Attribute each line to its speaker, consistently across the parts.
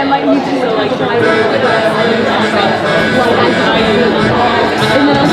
Speaker 1: and like you do like and then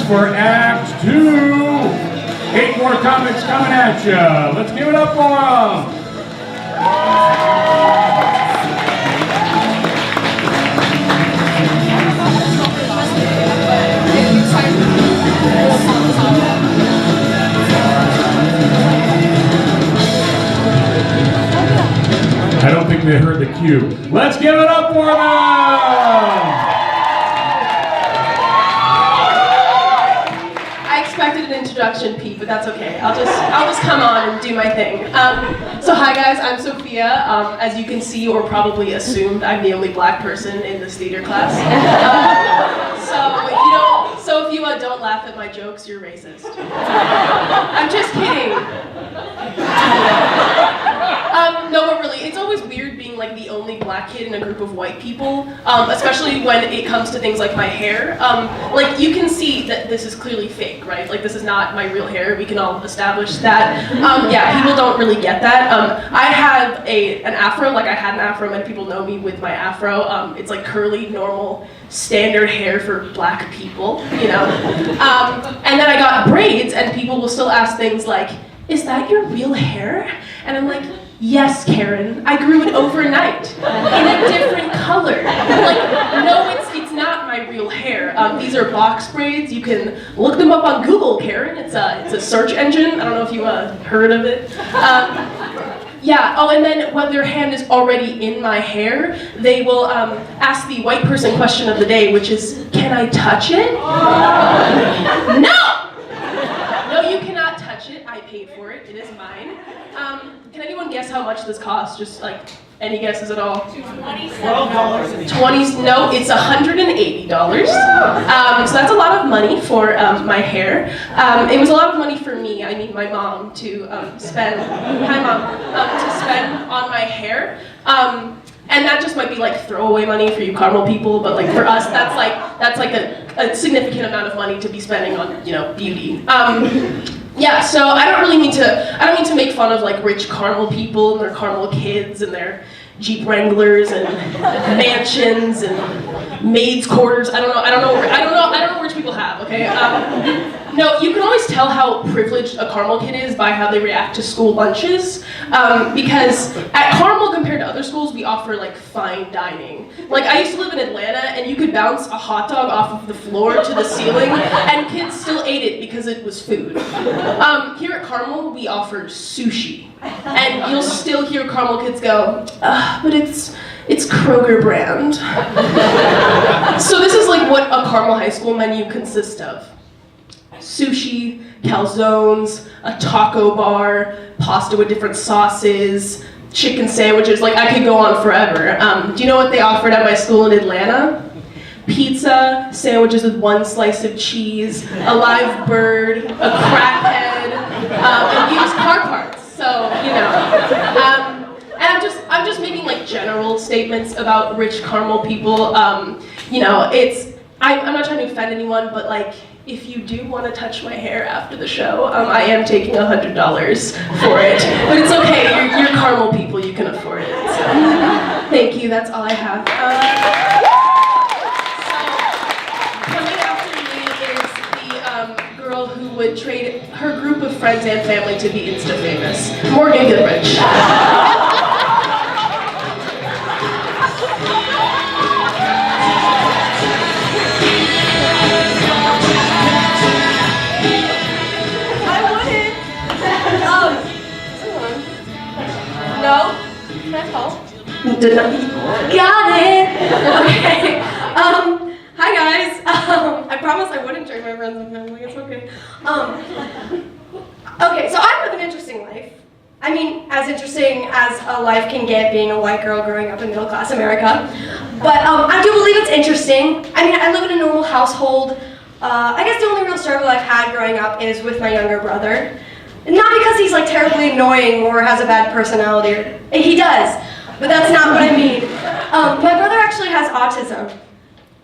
Speaker 2: for Act 2. 8 more comics coming at you. Let's give it up for them. I don't think they heard the cue. Let's give it up for them.
Speaker 3: Introduction, Pete, but that's okay. I'll just come on and do my thing. So hi guys, I'm Sophia. As you can see or probably assumed, I'm the only black person in this theater class. So if you don't laugh at my jokes, you're racist. I'm just kidding. No, but really, it's always weird being like the only black kid in a group of white people, especially when it comes to things like my hair. Like you can see that this is clearly fake, right? Like this is not my real hair. We can all establish that. Yeah, people don't really get that. I have an afro, like I had an afro, and people know me with my afro. It's like curly, normal, standard hair for black people, you know? And then I got braids, and people will still ask things like, "Is that your real hair?" And I'm like, "Yes, Karen, I grew it overnight in a different color." Like, no, it's not my real hair. These are box braids. You can look them up on Google, Karen. It's a search engine. I don't know if you heard of it. Yeah, oh, and then when their hand is already in my hair, they will ask the white person question of the day, which is, "Can I touch it?" No! No, you cannot touch it. I paid for it. It is mine. Can anyone guess how much this costs? Just like, any guesses at all? $12. 20, no, it's $180. So that's a lot of money for my hair. It was a lot of money for me, I mean my mom, to spend, hi mom, to spend on my hair. And that just might be like throwaway money for you caramel people, but like for us, that's like a significant amount of money to be spending on, you know, beauty. Yeah, so I don't mean to make fun of like rich caramel people and their caramel kids and their Jeep Wranglers and mansions and maids' quarters. I don't know what rich people have, okay? No, you can always tell how privileged a caramel kid is by how they react to school lunches, because at Carmel, compared to other schools, we offer like fine dining. Like I used to live in Atlanta, and you could bounce a hot dog off of the floor to the ceiling, and kids still ate it because it was food. Here at Carmel, we offer sushi, and you'll still hear Carmel kids go, but it's Kroger brand. So this is like what a Carmel High School menu consists of. sushi, calzones, a taco bar, pasta with different sauces, chicken sandwiches. Like, I could go on forever. Do you know what they offered at my school in Atlanta? Pizza, sandwiches with 1 slice of cheese, a live bird, a crackhead, and used car parts. So, you know. And I'm just making like general statements about rich caramel people. You know, I'm not trying to offend anyone, but like, if you do want to touch my hair after the show, I am taking $100 for it. But it's okay, you're caramel people, you can afford it. So, thank you, that's all I have. So, coming after me is the girl who would trade her group of friends and family to be Insta-famous. Morgan Goodrich. No? Can I help? Got it! Okay. Hi guys. I promise I wouldn't trade my friends and family, it's okay. Okay, so I live an interesting life. I mean, as interesting as a life can get being a white girl growing up in middle class America. But I do believe it's interesting. I mean, I live in a normal household. I guess the only real struggle I've had growing up is with my younger brother. Not because he's like terribly annoying or has a bad personality. He does, but that's not what I mean. My brother actually has autism.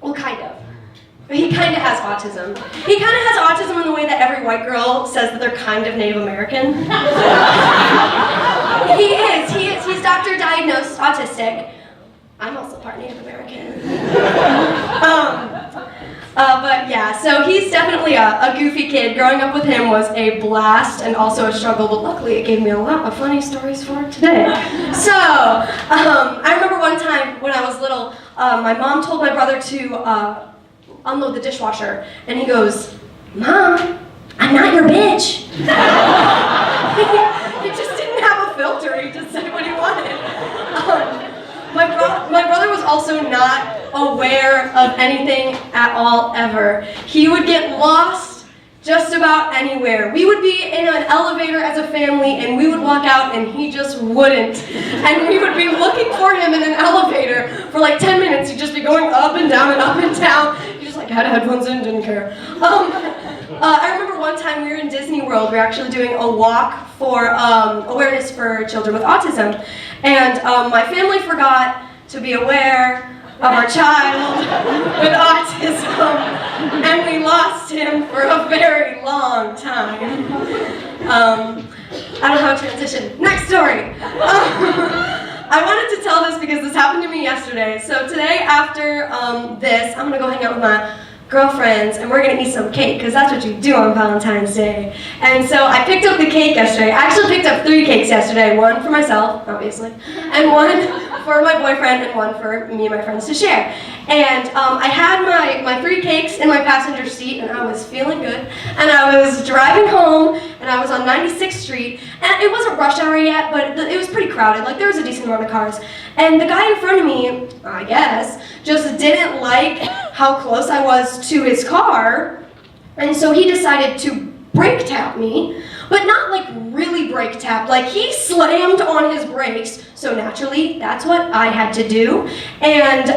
Speaker 3: Well, kind of. He kind of has autism. He kind of has autism in the way that every white girl says that they're kind of Native American. He is. He's doctor diagnosed autistic. I'm also part Native American. But yeah, so he's definitely a goofy kid. Growing up with him was a blast and also a struggle, but luckily it gave me a lot of funny stories for today. So, I remember one time when I was little, my mom told my brother to unload the dishwasher, and he goes, "Mom, I'm not your bitch." He just didn't have a filter, he just said what he wanted. My brother was also not aware of anything at all, ever. He would get lost just about anywhere. We would be in an elevator as a family, and we would walk out, and he just wouldn't. And we would be looking for him in an elevator for like 10 minutes. He'd just be going up and down and up and down. He just like had headphones in, didn't care. I remember one time we were in Disney World. We were actually doing a walk for awareness for children with autism. And my family forgot to be aware of our child with autism, and we lost him for a very long time. I don't know how to transition. Next story. I wanted to tell this because this happened to me yesterday. So today after this, I'm gonna go hang out with my girlfriends, and we're gonna eat some cake, because that's what you do on Valentine's Day. And so I picked up the cake yesterday. I actually picked up 3 cakes yesterday, one for myself, obviously, and one for my boyfriend, and one for me and my friends to share. And I had my 3 cakes in my passenger seat, and I was feeling good, and I was driving home, and I was on 96th Street, and it wasn't rush hour yet, but it was pretty crowded. Like, there was a decent amount of cars. And the guy in front of me, I guess, just didn't like how close I was to his car, and so he decided to brake tap me, but not like really brake tap, like he slammed on his brakes, so naturally that's what I had to do, and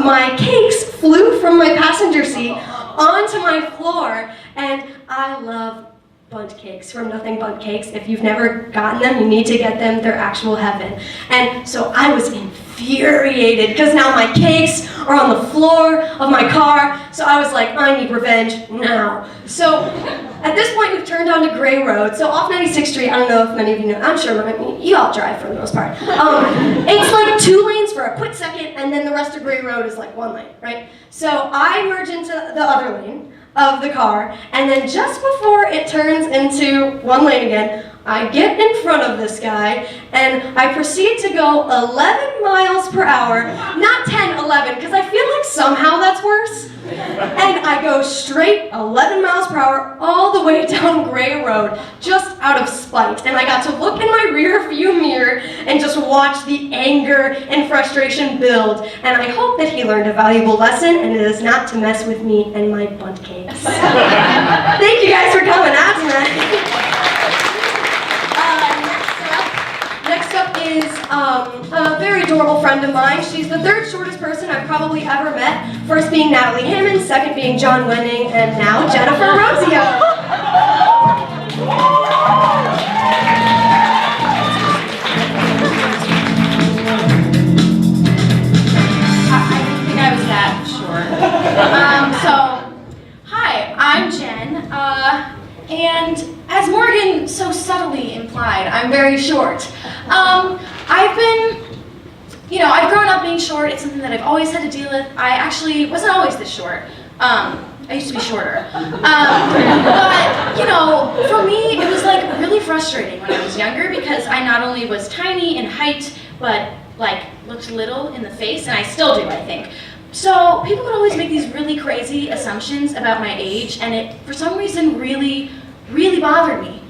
Speaker 3: my cakes flew from my passenger seat onto my floor, and I love bundt cakes from Nothing Bundt Cakes. If you've never gotten them, you need to get them. They're actual heaven. And so I was infuriated because now my cakes are on the floor of my car. So I was like, I need revenge now. So at this point, we've turned onto Gray Road. So off 96th Street, I don't know if many of you know, I'm sure you all drive for the most part. It's like 2 lanes for a quick second, and then the rest of Gray Road is like 1 lane, right? So I merge into the other lane of the car, and then just before it turns into 1 lane again, I get in front of this guy, and I proceed to go 11 miles per hour, not 10, 11, because I feel like somehow that's worse. And I go straight 11 miles per hour all the way down Gray Road, just out of spite. And I got to look in my rear view mirror and just watch the anger and frustration build. And I hope that he learned a valuable lesson, and it is not to mess with me and my bundt cakes. Thank you guys.
Speaker 1: adorable friend of mine. She's the third shortest person I've probably ever met. First being Natalie Hammond, second being John Wenning, and now Jennifer Rozio.
Speaker 4: I didn't think I was that short. Hi, I'm Jen, and as Morgan so subtly implied, I'm very short. I've grown up being short. It's something that I've always had to deal with. I actually wasn't always this short. I used to be shorter. But, for me, it was like really frustrating when I was younger because I not only was tiny in height, but looked little in the face, and I still do, I think. So people would always make these really crazy assumptions about my age, and it, for some reason, really, really bothered me.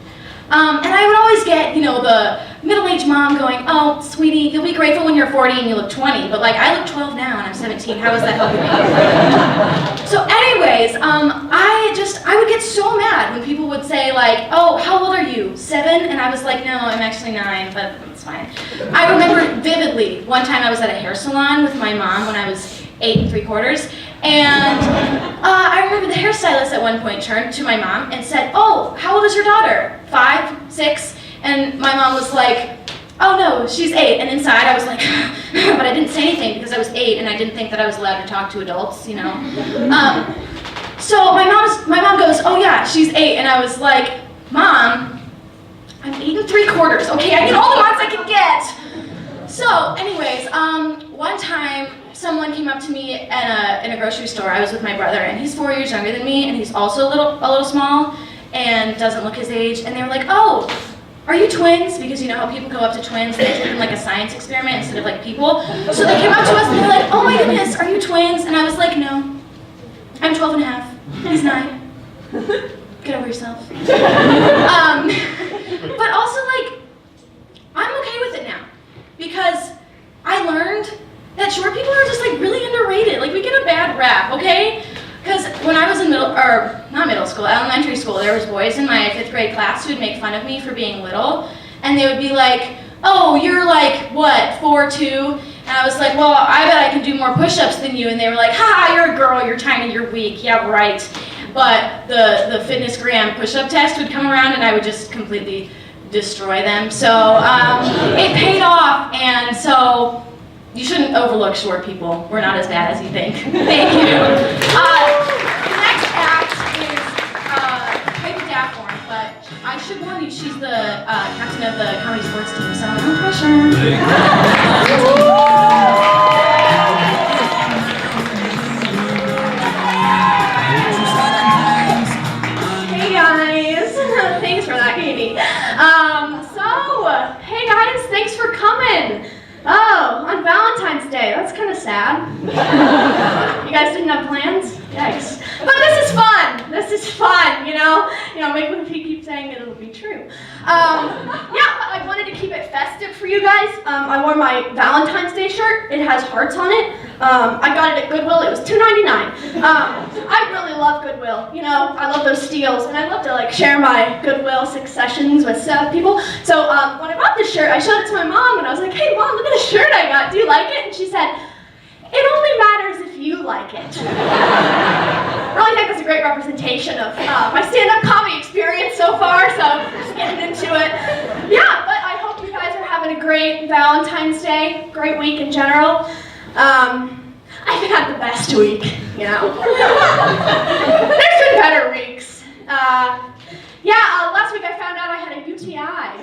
Speaker 4: And I would always get, the middle-aged mom going, "Oh, sweetie, you'll be grateful when you're 40 and you look 20, but I look 12 now and I'm 17. How is that helping me?" So anyways, I would get so mad when people would say "Oh, how old are you? 7?" And I was like, "No, I'm actually 9, but it's fine." I remember vividly one time I was at a hair salon with my mom when I was 8 3/4, and I remember the hairstylist at one point turned to my mom and said, "Oh, how old is your daughter? 5, 6? And my mom was like, "Oh no, she's 8. And inside I was like, but I didn't say anything because I was 8 and I didn't think that I was allowed to talk to adults, So my mom goes, "Oh yeah, she's 8. And I was like, "Mom, I'm 8 3/4. Okay, I need all the marks I can get." So anyways, one time someone came up to me in a grocery store. I was with my brother, and he's 4 years younger than me, and he's also a little small and doesn't look his age. And they were like, "Oh, are you twins?" Because you know how people go up to twins and they treat them like a science experiment instead of like people. So they came up to us and they were like, "Oh my goodness, are you twins?" And I was like, "No, I'm 12 and a half. He's 9. Get over yourself." But also I'm okay with it now because I learned that short people are just really underrated. We get a bad rap, okay? Because when I was in elementary school, there was boys in my 5th grade class who would make fun of me for being little, and they would be like, "Oh, you're what, 4'2"? And I was like, "Well, I bet I can do more push-ups than you." And they were like, "Ha, you're a girl, you're tiny, you're weak, yeah, right." But the fitness gram push-up test would come around and I would just completely destroy them. So it paid off, and so you shouldn't overlook short people. We're not as bad as you think. Thank you. The next act is Baby Daphorn, but I should warn you, she's the captain of the comedy sports team, so no pressure. Hey guys, thanks for that, Katie. Hey guys, thanks for coming. Oh, on Valentine's Day. That's kind of sad. You guys didn't have plans? Yikes. But this is fun. This is fun, maybe if you keep saying it, it'll be true. I wanted to keep it festive for you guys. I wore my Valentine's Day shirt. It has hearts on it. I got it at Goodwill. It was $2.99. I really love Goodwill. I love those steals, and I love to share my Goodwill successions with people. So when I bought this shirt, I showed it to my mom, and I was like, "Hey, Mom, look at the shirt I got. Do you like it?" And she said, "It only matters if you like it." I really think that's a great representation of my stand-up comedy experience so far, so just getting into it. Yeah, but I hope you guys are having a great Valentine's Day, great week in general. I've had the best week, There's been better weeks. Last week I found out I had a UTI.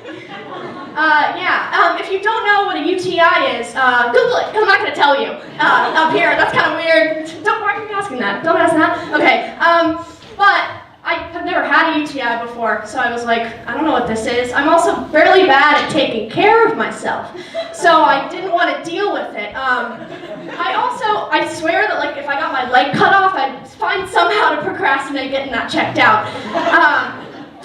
Speaker 4: If you don't know what a UTI is, Google it, 'cause I'm not going to tell you up here. That's kind of weird. Why are you asking that? Don't ask that. Okay, but I have never had a UTI before, so I was like, I don't know what this is. I'm also fairly bad at taking care of myself, so I didn't want to deal with it. I swear that if I got my leg cut off, I'd find somehow to procrastinate getting that checked out.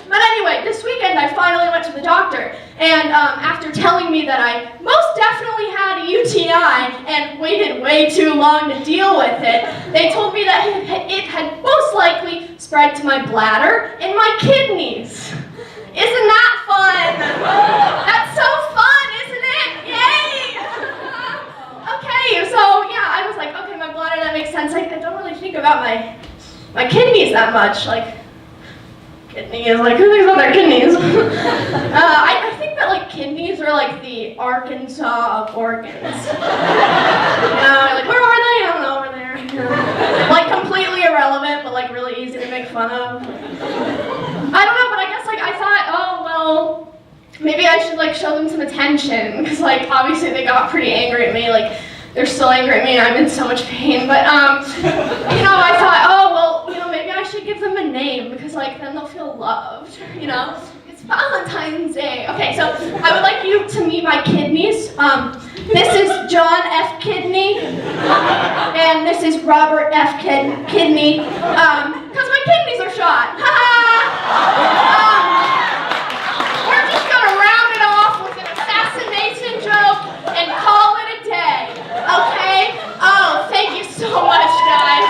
Speaker 4: But anyway, this weekend I finally went to the doctor, and after telling me that I most definitely had a UTI and waited way too long to deal with it, they told me that it had most likely spread to my bladder and my kidneys. Isn't that fun? That's so fun, isn't it? Yay!
Speaker 1: sense. I don't really think about my kidneys that much. Like, kidneys, like, who thinks about their kidneys? I think that, like, kidneys are like the Arkansas of organs. Like, where are they? I don't know, over there. Like, completely irrelevant, but like really easy to make fun of. I don't know, but I guess like I thought, oh, well, maybe I should like show them some attention, because like obviously they got pretty angry at me, like they're still angry at me and I'm in so much pain, but you know, I thought, oh, well, you know, maybe I should give them a name, because like then they'll feel loved, you know? It's Valentine's Day. Okay, so I would like you to meet my kidneys. This is John F. Kidney, and this is Robert F. Kidney, because my kidneys are shot. We're just gonna round it off with an assassination joke and call it a day, okay? Oh, thank you so much, guys.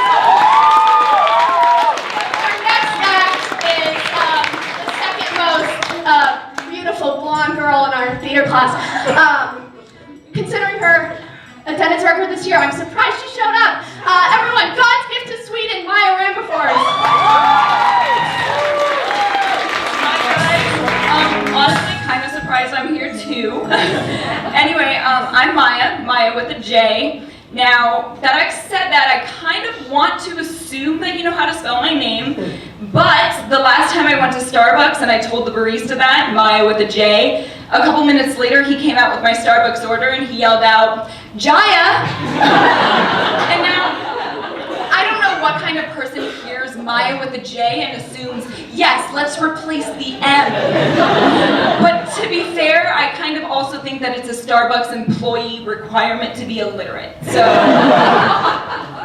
Speaker 1: Our next act is the second most beautiful blonde girl in our theater class. Considering her attendance record this year, I'm surprised she showed up. Everyone, God's gift to Sweden, Maya Ramberfors.
Speaker 5: Honestly, kind of surprised I'm here too. Anyway, I'm Maya with a J. Now, that I've said that, I kind of want to assume that you know how to spell my name, but the last time I went to Starbucks and I told the barista that, Maya with a J, a couple minutes later he came out with my Starbucks order and he yelled out, Jaya! And now, I don't know what kind of person hears Maya with a J and assumes, yes, let's replace the M. But to be fair, I kind of also think that it's a Starbucks employee requirement to be illiterate. So,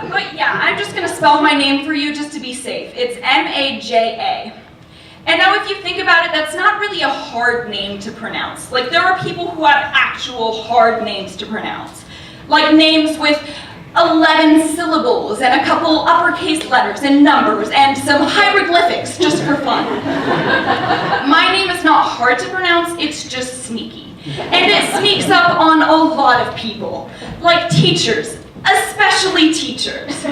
Speaker 5: but yeah, I'm just gonna spell my name for you just to be safe. It's M-A-J-A. And now if you think about it, that's not really a hard name to pronounce. Like, there are people who have actual hard names to pronounce. Like names with 11 syllables and a couple uppercase letters and numbers and some hieroglyphics just for fun. My name is not hard to pronounce, it's just sneaky. And it sneaks up on a lot of people, like teachers, especially teachers.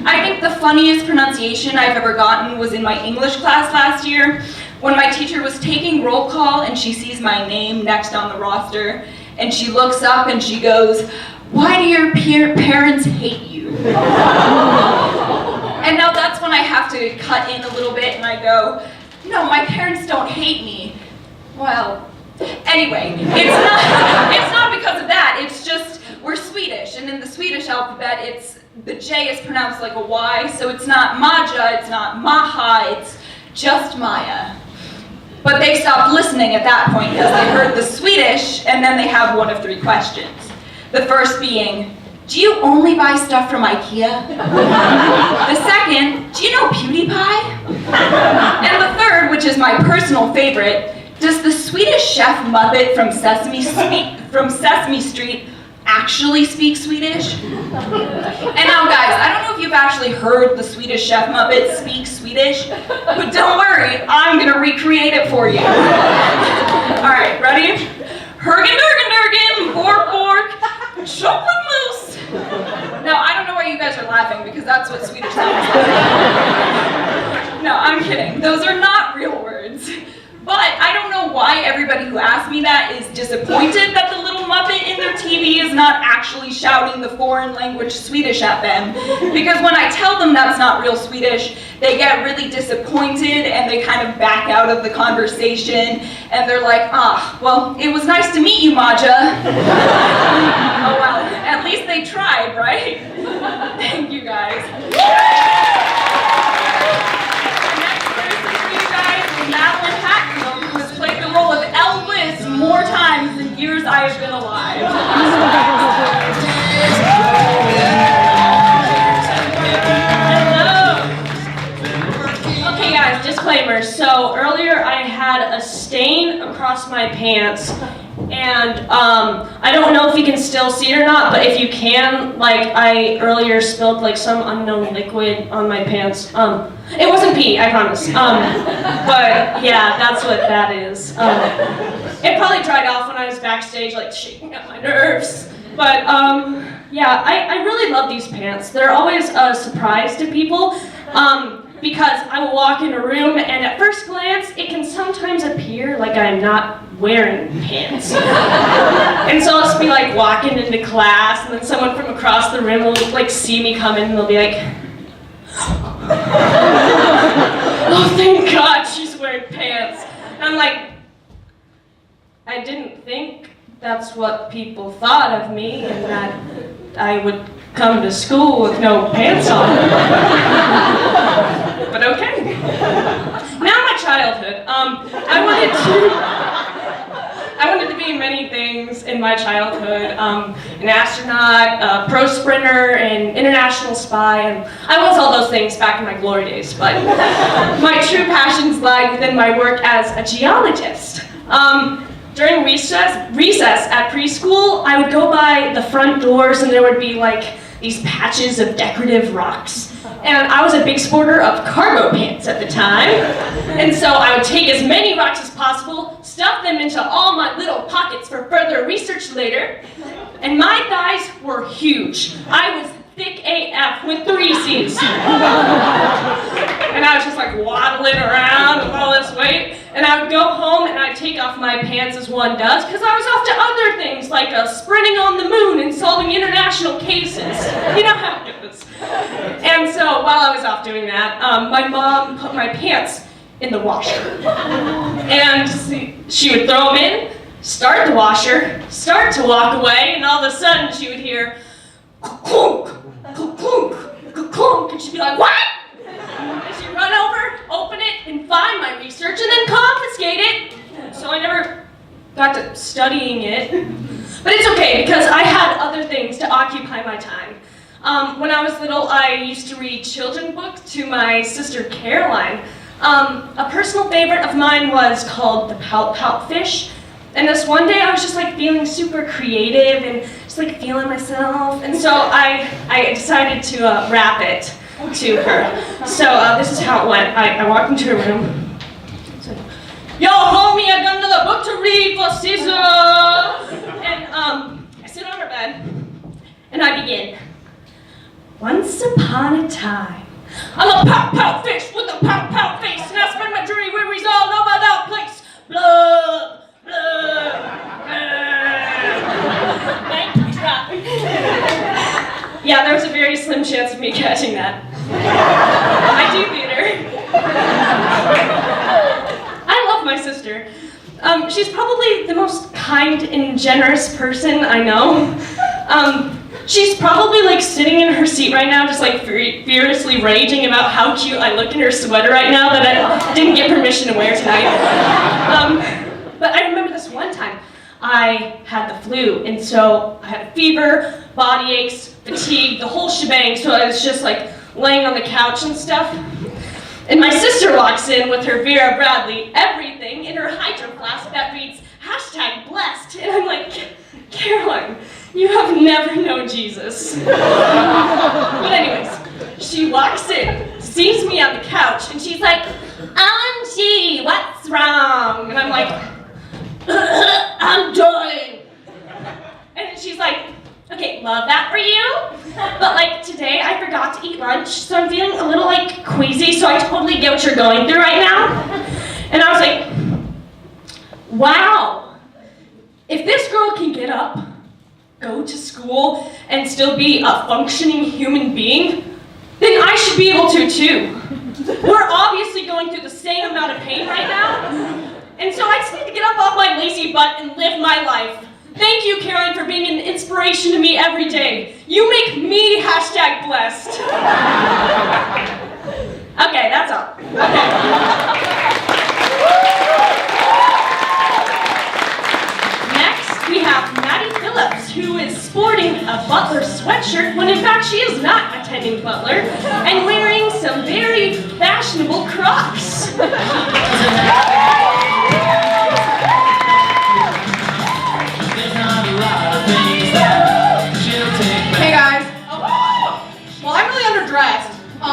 Speaker 5: I think the funniest pronunciation I've ever gotten was in my English class last year, when my teacher was taking roll call and she sees my name next on the roster, and she looks up and she goes, why do your parents hate you? And now that's when I have to cut in a little bit and I go, no, my parents don't hate me. Well, anyway, it's not because of that, it's just, we're Swedish, and in the Swedish alphabet, the J is pronounced like a Y, so it's not Maja, it's not Maha, it's just Maya. But they stopped listening at that point because they heard the Swedish, and then they have one of three questions. The first being, do you only buy stuff from IKEA? The second, do you know PewDiePie? And the third, which is my personal favorite, does the Swedish chef Muppet from Sesame Street actually speak Swedish? And now guys, I don't know if you've actually heard the Swedish chef Muppet speak Swedish, but don't worry, I'm gonna recreate it for you. Alright, ready? Hergen Durgen Durgen, Bork Bork, Chocolate Mousse. Now, I don't know why you guys are laughing, because that's what Swedish sounds like. No, I'm kidding. Those are not real words. But I don't know why everybody who asks me that is disappointed that the little Muppet in their TV is not actually shouting the foreign language Swedish at them. Because when I tell them that's not real Swedish, they get really disappointed and they kind of back out of the conversation and they're like, well, it was nice to meet you, Maja. Oh well, at least they tried, right? Thank you guys. More times than years I have been alive.
Speaker 6: Hello. Okay guys, disclaimer. So earlier I had a stain across my pants and I don't know if you can still see it or not, but if you can, like I earlier spilled like some unknown liquid on my pants. It wasn't pee, I promise. But yeah, that's what that is. It probably dried off when I was backstage, like shaking up my nerves. But Yeah, I really love these pants. They're always a surprise to people because I will walk in a room and at first glance, it can sometimes appear like I'm not wearing pants. And so I'll just be like walking into class and then someone from across the room will like see me come in and they'll be like, oh, thank God she's wearing pants. And I'm like, I didn't think that's what people thought of me and that I would come to school with no pants on. But okay. Now my childhood. I wanted to be many things in my childhood. An astronaut, a pro sprinter, an international spy, and I was all those things back in my glory days, but my true passions lie within my work as a geologist. During recess at preschool, I would go by the front doors and there would be like these patches of decorative rocks. And I was a big sporter of cargo pants at the time. And so I would take as many rocks as possible, stuff them into all my little pockets for further research later. And my thighs were huge. I was thick AF with 3 C's. And I was just like waddling around with all this weight. And I would go home and I'd take off my pants as one does, because I was off to other things like sprinting on the moon and solving international cases. You know how it goes. And so while I was off doing that, my mom put my pants in the washer. And she would throw them in, start the washer, start to walk away, and all of a sudden she would hear clunk, clunk, clunk, and she'd be like, what? And she'd run over, open it, and find my research, and then confiscate it. So I never got to studying it. But it's okay, because I had other things to occupy my time. When I was little, I used to read children's books to my sister Caroline. A personal favorite of mine was called The Pout Pout Fish. And this one day I was just like feeling super creative and just like feeling myself. And so I decided to rap it to her. So this is how it went. I walked into her room. Said, yo, homie, I got another book to read for Caesar. And I sit on her bed and I begin. Once upon a time, I'm a pout-pout fish with a pout-pout face, and I spend my dreary worries all over that place. Blah, blah, blah. Yeah, there was a very slim chance of me catching that. I do theater. I love my sister. She's probably the most kind and generous person I know. She's probably like sitting in her seat right now, just like furiously raging about how cute I look in her sweater right now that I didn't get permission to wear tonight. But I remember this one time I had the flu, and so I had a fever, body aches, fatigue, the whole shebang, so I was just like laying on the couch and stuff. And my sister walks in with her Vera Bradley everything in her hydro flask that reads #blessed, and I'm like, Caroline, you have never known Jesus. But anyways, she walks in, sees me on the couch, and she's like, Auntie, what's wrong? And I'm like, I'm dying. And she's like, okay, love that for you, but like today I forgot to eat lunch, so I'm feeling a little like queasy, so I totally get what you're going through right now. And I was like, wow, if this girl can get up, go to school, and still be a functioning human being, then I should be able to too. We're obviously going through the same amount of pain right now, and so I just need to get up off my lazy butt and live my life. Thank you, Karen, for being an inspiration to me every day. You make me #blessed. Okay, that's all. Okay. We have Maddie Phillips, who is sporting a Butler sweatshirt when in fact she is not attending Butler, and wearing some very fashionable Crocs.
Speaker 1: Hey guys. Well, I'm really underdressed. I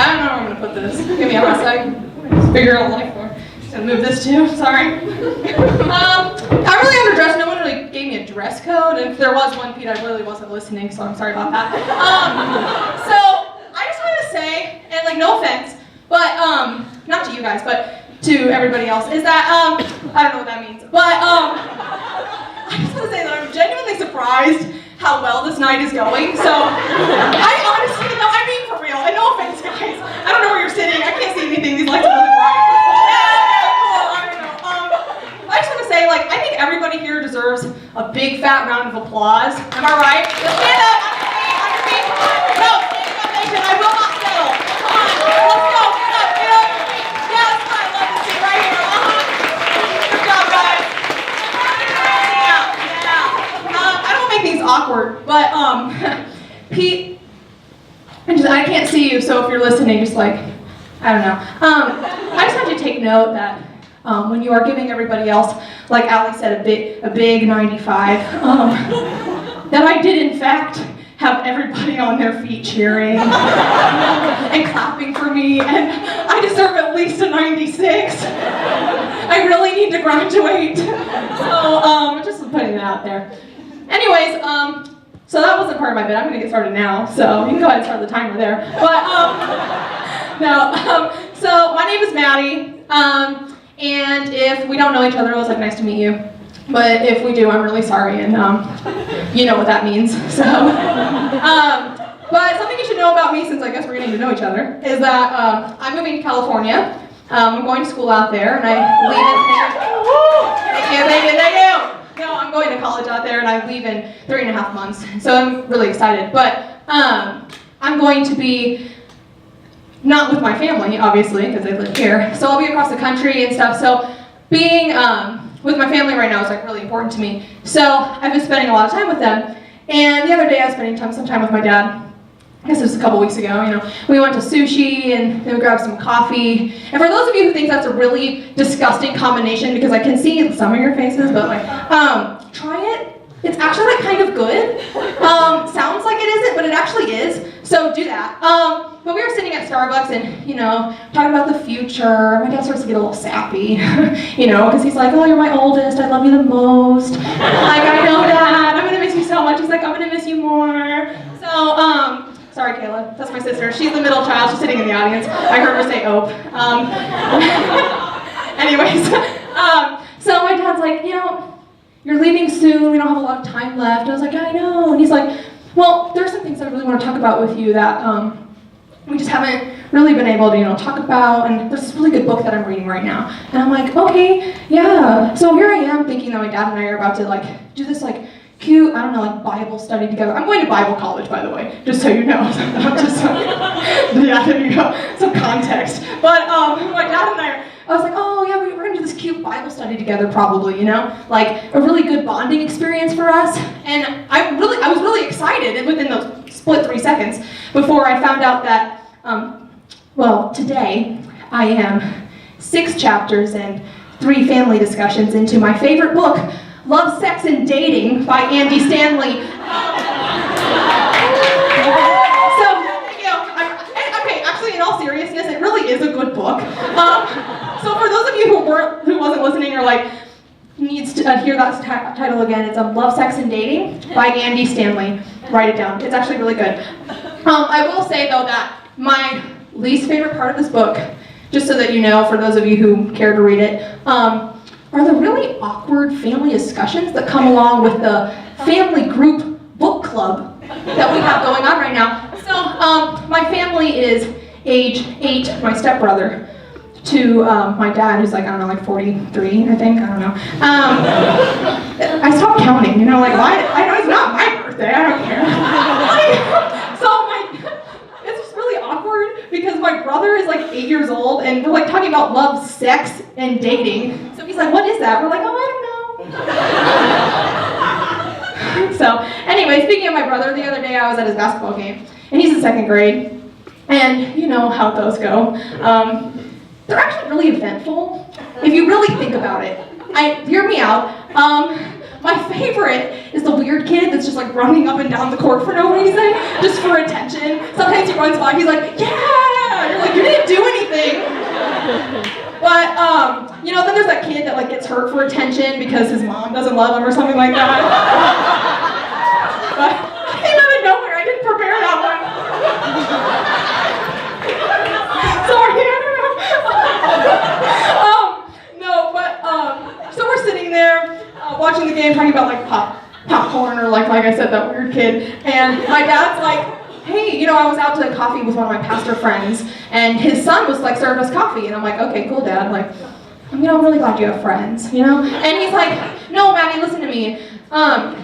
Speaker 1: don't know where I'm gonna put this. Give me a sec. Figure out life for. Gonna move this too. Sorry. I'm really underdressed. No one really gave me a dress. dress code, and if there was one, Pete, I really wasn't listening, so I'm sorry about that. So I just wanted to say, and like no offense, but not to you guys, but to everybody else, is that I don't know what that means, but I just want to say that I'm genuinely surprised how well this night is going. So I honestly, no, I mean for real, and no offense, guys. I don't know where you're sitting. I can't see anything. These lights are really bright. Yeah, cool. I don't know. I just want to say, like, I think everybody here deserves a big fat round of applause. Am I right? Let's stand up. On your feet. No, standing ovation. I will not settle. Come on. Let's go. Get up. Get up. Yeah, that's fine. Love to see right here. Good job, guys. I don't make things awkward, but Pete, I can't see you, so if you're listening, just like, I don't know. I just want you to take note that when you are giving everybody else, like Allie said, a big 95, that I did in fact have everybody on their feet cheering and clapping for me, and I deserve at least a 96. I really need to graduate. So just putting that out there. Anyways, so that wasn't part of my bit. I'm gonna get started now, so you can go ahead and start the timer there. But so my name is Maddie, and if we don't know each other, it was like nice to meet you. But if we do, I'm really sorry, and you know what that means. So, but something you should know about me, since I guess we're getting to know each other, is that I'm moving to California. I'm going to school out there, and I leave in. Thank you. No, I'm going to college out there, and I leave in 3.5 months. So I'm really excited. But I'm going to be not with my family, obviously, because they live here. So I'll be across the country and stuff. So being with my family right now is like really important to me. So I've been spending a lot of time with them. And the other day I was spending some time with my dad. I guess it was a couple weeks ago, you know. We went to sushi and then we grabbed some coffee. And for those of you who think that's a really disgusting combination, because I can see some of your faces, but like, try it. It's actually like kind of good. Sounds like it isn't, but it actually is. So do that. But we were sitting at Starbucks and, you know, talking about the future. My dad starts to get a little sappy, you know, because he's like, oh, you're my oldest. I love you the most. Like, I know that. I'm going to miss you so much. He's like, I'm going to miss you more. So, sorry, Kayla. That's my sister. She's the middle child. She's sitting in the audience. I heard her say "ope." Anyways, so my dad's like, you know, you're leaving soon. We don't have a lot of time left. I was like, yeah, I know. And he's like, well, there's some things that I really want to talk about with you that we just haven't really been able to, you know, talk about. And there's this really good book that I'm reading right now. And I'm like, okay, yeah. So here I am thinking that my dad and I are about to like do this like cute, I don't know, like Bible study together. I'm going to Bible college, by the way, just so you know. Just like, yeah, there you go. Some context. But my dad and I was like, oh yeah, we're gonna do this cute Bible study together, probably, you know, like a really good bonding experience for us. And I was really excited, and within those split 3 seconds before I found out that, well, today I am 6 chapters and 3 family discussions into my favorite book, Love, Sex, and Dating by Andy Stanley. So, thank you. Okay, actually, in all seriousness, it really is a good book. So for those of you who wasn't listening or like needs to hear that title again, it's Love, Sex, and Dating by Andy Stanley. Write it down. It's actually really good. I will say though that my least favorite part of this book, just so that you know, for those of you who care to read it, are the really awkward family discussions that come along with the family group book club that we have going on right now. So my family is age 8, my stepbrother, to my dad, who's like, I don't know, like 43, I think, I don't know. I stopped counting, you know, like, why? I know it's not my birthday, I don't care. It's just really awkward because my brother is like 8 years old and we're like talking about love, sex, and dating. So he's like, what is that? We're like, oh, I don't know. So anyway, speaking of my brother, the other day I was at his basketball game and he's in 2nd grade. And you know how those go. They're actually really eventful, if you really think about it. Hear me out. My favorite is the weird kid that's just like running up and down the court for no reason, just for attention. Sometimes he runs by, he's like, yeah! You're like, you didn't do anything. But, you know, then there's that kid that like gets hurt for attention because his mom doesn't love him or something like that. But it came out of nowhere. I didn't prepare that one. Sorry, I don't know. No, but so we're sitting there watching the game, talking about like popcorn or like I said, that weird kid, and my dad's like, hey, you know, I was out to coffee with one of my pastor friends, and his son was like serving us coffee, and I'm like, okay, cool, Dad. I'm like, you know, I'm really glad you have friends, you know? And he's like, no, Maddie, listen to me.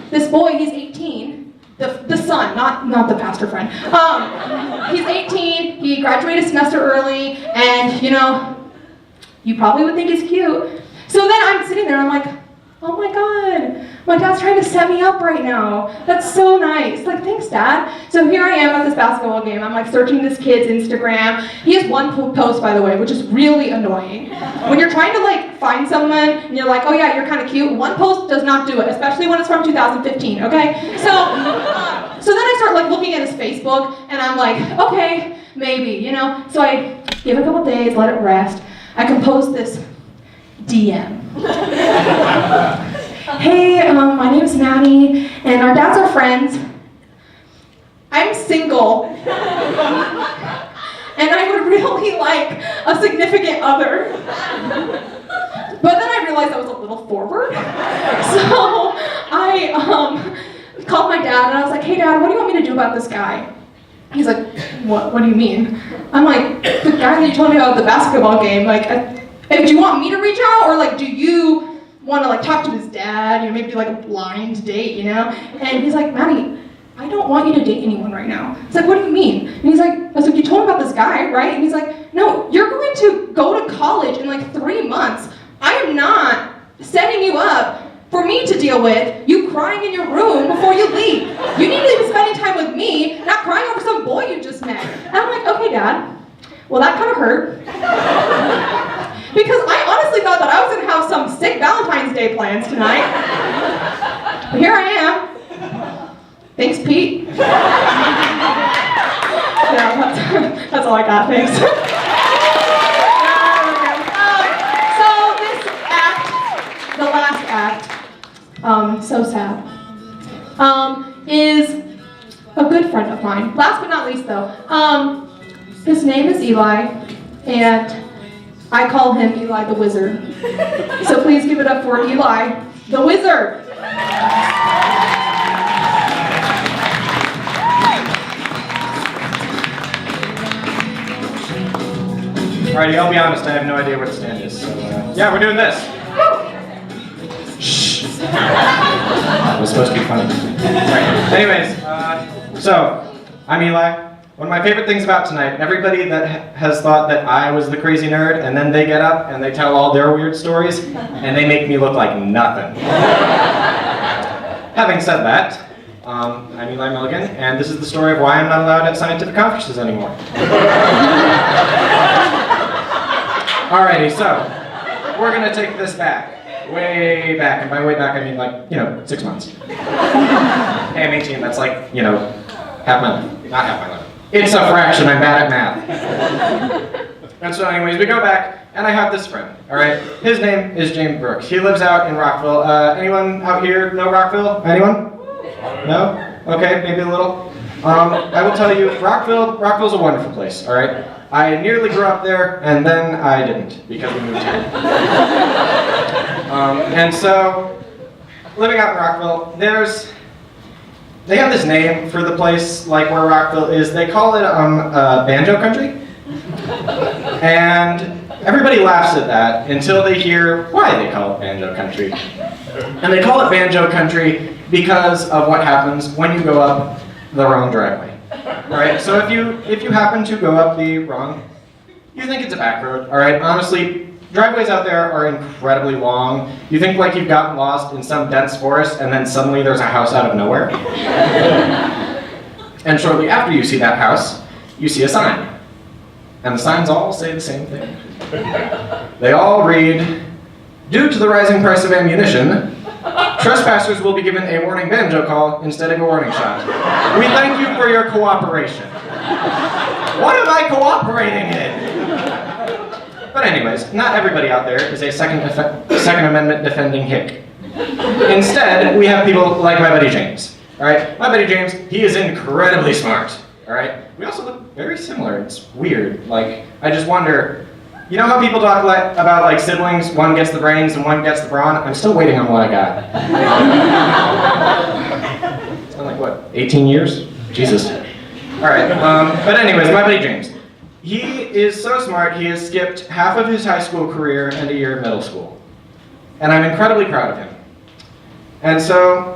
Speaker 1: This boy, he's 18. The son, not the pastor friend. He's 18. He graduated a semester early, and you know, you probably would think he's cute. So then I'm sitting there, I'm like, oh my God, my dad's trying to set me up right now. That's so nice. Like, thanks, Dad. So here I am at this basketball game. I'm like searching this kid's Instagram. He has one post, by the way, which is really annoying. When you're trying to like find someone and you're like, oh yeah, you're kind of cute, one post does not do it, especially when it's from 2015, okay? So then I start like looking at his Facebook and I'm like, okay, maybe, you know? So I give it a couple days, let it rest. I compose this DM. Hey, my name is Maddie, and our dads are friends. I'm single, and I would really like a significant other. But then I realized that was a little forward, so I called my dad, and I was like, hey, Dad, what do you want me to do about this guy? He's like, what do you mean? I'm like, the guy that you told me about at the basketball game, like, do you want me to reach out, or like, do you want to like talk to his dad, you know, maybe do like a blind date, you know? And he's like, Maddie, I don't want you to date anyone right now. It's like, what do you mean? And he's like, I was like, you told me about this guy, right? And he's like, no, you're going to go to college in like 3 months. I am not setting you up for me to deal with you crying in your room before you leave. You need to be spending time with me, not crying over some boy you just met. And I'm like, okay, Dad. Well, that kind of hurt. Because I honestly thought that I was going to have some sick Valentine's Day plans tonight. But here I am. Thanks, Pete. Yeah, that's all I got, thanks. So this act, the last act, so sad, is a good friend of mine. Last but not least though, his name is Eli, and I call him Eli the Wizard. So please give it up for Eli the Wizard.
Speaker 7: Alrighty, I'll be honest, I have no idea where the stand is, so yeah, we're doing this. Shh. It was supposed to be funny. Right. Anyways, so, I'm Eli. One of my favorite things about tonight, everybody that has thought that I was the crazy nerd, and then they get up and they tell all their weird stories, and they make me look like nothing. Having said that, I'm Eli Milligan, and this is the story of why I'm not allowed at scientific conferences anymore. Alrighty, so, we're gonna take this back. Way back, and by way back I mean like, 6 months. Hey, I'm 18, that's like, half my life. Not half my life. It's a fraction, I'm bad at math. And so anyways, we go back, and I have this friend, alright? His name is James Brooks. He lives out in Rockville. Anyone out here know Rockville? Anyone? No? Okay, maybe a little. I will tell you, Rockville's a wonderful place, alright? I nearly grew up there, and then I didn't, because we moved here. And so, living out in Rockville, they have this name for the place, like where Rockville is. They call it banjo country. And everybody laughs at that until they hear why they call it banjo country. And they call it banjo country because of what happens when you go up the wrong driveway. Alright, so if you happen to go up the wrong, you think it's a back road. Alright, honestly, driveways out there are incredibly long. You think like you've gotten lost in some dense forest and then suddenly there's a house out of nowhere. And shortly after you see that house, you see a sign. And the signs all say the same thing. They all read, due to the rising price of ammunition, trespassers will be given a warning banjo call instead of a warning shot. We thank you for your cooperation. What am I cooperating in? But anyways, not everybody out there is a Second Amendment defending hick. Instead, we have people like my buddy James. All right, my buddy James, he is incredibly smart. All right, we also look very similar. It's weird. Like, I just wonder, you know how people talk about like siblings? One gets the brains and one gets the brawn. I'm still waiting on what I got. It's been like what, 18 years? Jesus. All right. But anyways, my buddy James, he is so smart. He has skipped half of his high school career and a year of middle school, and I'm incredibly proud of him. And so.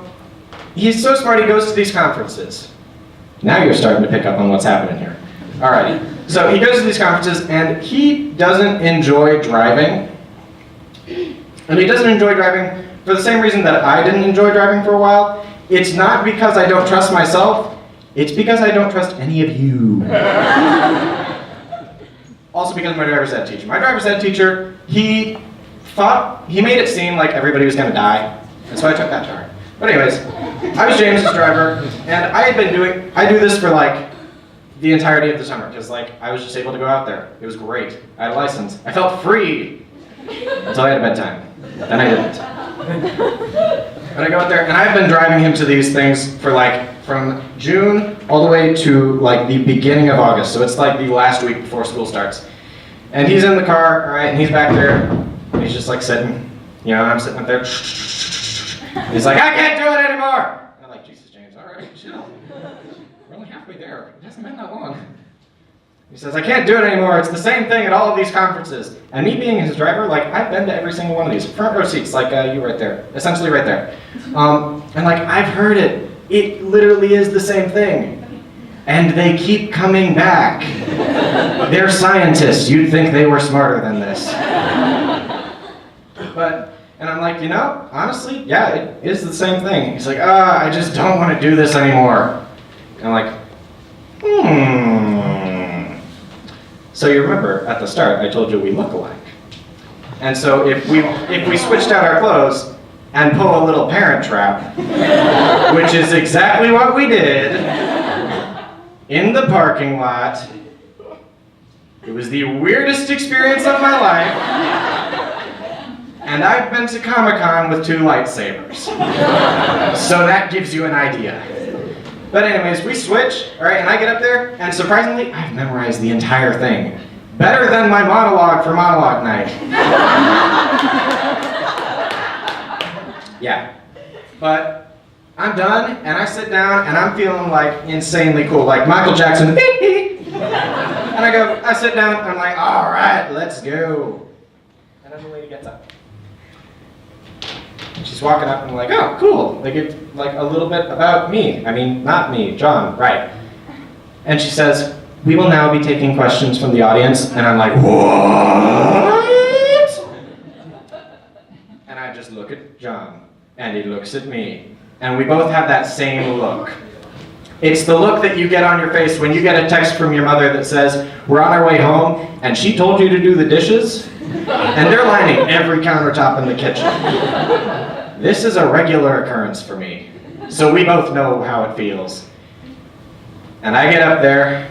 Speaker 7: He's so smart, he goes to these conferences. Now you're starting to pick up on what's happening here. Alrighty, so he goes to these conferences and he doesn't enjoy driving. And he doesn't enjoy driving for the same reason that I didn't enjoy driving for a while. It's not because I don't trust myself, it's because I don't trust any of you. Also because of my driver's ed teacher. My driver's ed teacher, he made it seem like everybody was gonna die. And so I took that to heart. But anyways, I was James's driver, and I do this for like the entirety of the summer, because like I was just able to go out there. It was great. I had a license. I felt free until I had a bedtime. Then I didn't. But I go out there, and I've been driving him to these things for like from June all the way to like the beginning of August. So it's like the last week before school starts. And he's in the car, all right, and he's back there, and he's just like sitting, you know, and I'm sitting up there. He's like, I can't do it anymore! I'm like, Jesus, James, all right, chill. We're only halfway there. It hasn't been that long. He says, I can't do it anymore. It's the same thing at all of these conferences. And me being his driver, like, I've been to every single one of these. Front row seats, like you right there. Essentially right there. And like, I've heard it. It literally is the same thing. And they keep coming back. They're scientists. You'd think they were smarter than this. And I'm like, you know, honestly, yeah, it is the same thing. He's like, I just don't want to do this anymore. And I'm like, So you remember at the start, I told you we look alike. And so if we switched out our clothes and pull a little parent trap, which is exactly what we did in the parking lot, it was the weirdest experience of my life. And I've been to Comic-Con with 2 lightsabers. So that gives you an idea. But anyways, we switch, all right, and I get up there, and surprisingly, I've memorized the entire thing. Better than my monologue for monologue night. Yeah. But I'm done, and I sit down, and I'm feeling like insanely cool, like Michael Jackson. And I sit down, and I'm like, all right, let's go. And then the lady gets up. She's walking up and I'm like, oh, cool. They give like a little bit about me. I mean, not me, John, right. And she says, we will now be taking questions from the audience. And I'm like, what? And I just look at John and he looks at me. And we both have that same look. It's the look that you get on your face when you get a text from your mother that says, we're on our way home and she told you to do the dishes. And they're lining every countertop in the kitchen. This is a regular occurrence for me. So we both know how it feels. And I get up there,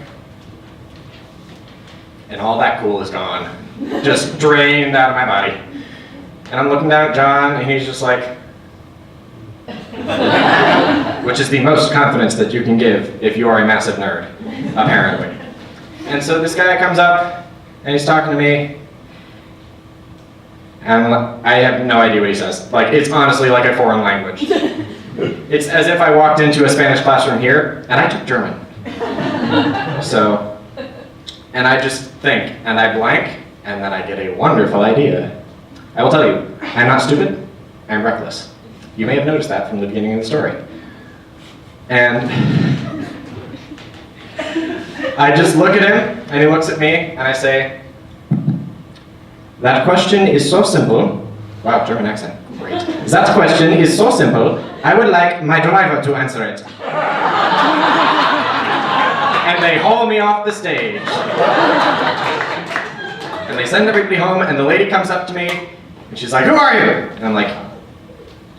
Speaker 7: and all that cool is gone. Just drained out of my body. And I'm looking down at John, and he's just like, which is the most confidence that you can give if you are a massive nerd, apparently. And so this guy comes up, and he's talking to me, and I have no idea what he says. Like, it's honestly like a foreign language. It's as if I walked into a Spanish classroom here, and I took German. So, and I just think, and I blank, and then I get a wonderful idea. I will tell you, I'm not stupid, I'm reckless. You may have noticed that from the beginning of the story. And I just look at him, and he looks at me, and I say, that question is so simple. Wow, German accent, great. That question is so simple, I would like my driver to answer it. And they haul me off the stage. And they send everybody home, and the lady comes up to me, and she's like, who are you? And I'm like,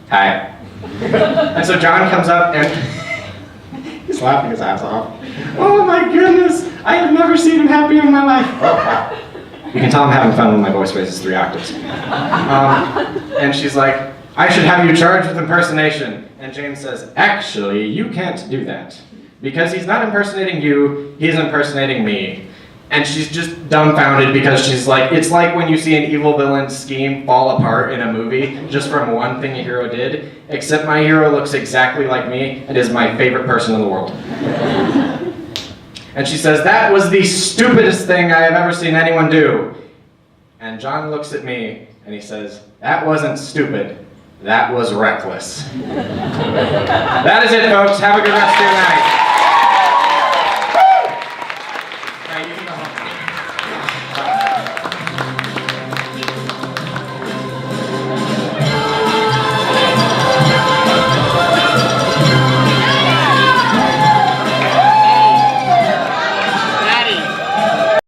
Speaker 7: hi. And so John comes up, and he's laughing his ass off. Oh my goodness, I have never seen him happier in my life. Oh, wow. You can tell I'm having fun when my voice raises 3 octaves. And she's like, I should have you charged with impersonation. And James says, actually, you can't do that. Because he's not impersonating you, he's impersonating me. And she's just dumbfounded because she's like, it's like when you see an evil villain's scheme fall apart in a movie just from one thing a hero did, except my hero looks exactly like me and is my favorite person in the world. And she says, that was the stupidest thing I have ever seen anyone do. And John looks at me and he says, that wasn't stupid, that was reckless. That is it, folks. Have a good rest of your night.